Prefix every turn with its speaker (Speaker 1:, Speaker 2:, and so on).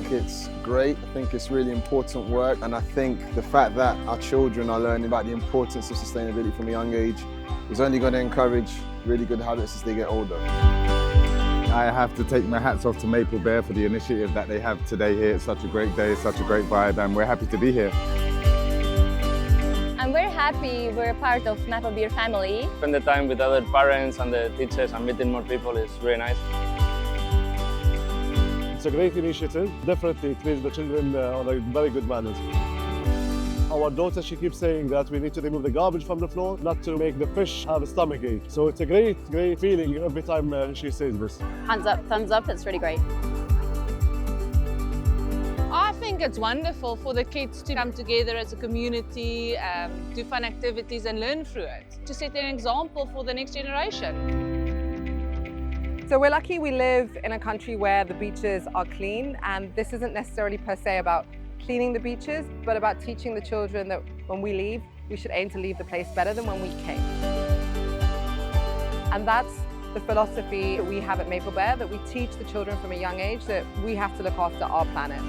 Speaker 1: think it's great. I think it's really important work, and I think the fact that our children are learning about the importance of sustainability from a young age is only going to encourage really good habits as they get older.
Speaker 2: I have to take my hats off to Maple Bear for the initiative that they have today here. It's such a great day, such a great vibe, and we're happy to be here.
Speaker 3: And we're happy we're part of Maple Bear family.
Speaker 4: Spend the time with other parents and the teachers and meeting more people is really nice.
Speaker 5: It's a great initiative. Definitely it leads the children on a very good manners. Our daughter, she keeps saying that we need to remove the garbage from the floor, not to make the fish have a stomachache. So it's a great feeling every time she says this.
Speaker 6: Hands up, thumbs up, it's really great.
Speaker 7: I think it's wonderful for the kids to come together as a community, do fun activities and learn through it, to set an example for the next generation.
Speaker 8: So we're lucky we live in a country where the beaches are clean, and this isn't necessarily per se about cleaning the beaches, but about teaching the children that when we leave, we should aim to leave the place better than when we came. And that's the philosophy that we have at Maple Bear, that we teach the children from a young age that we have to look after our planet.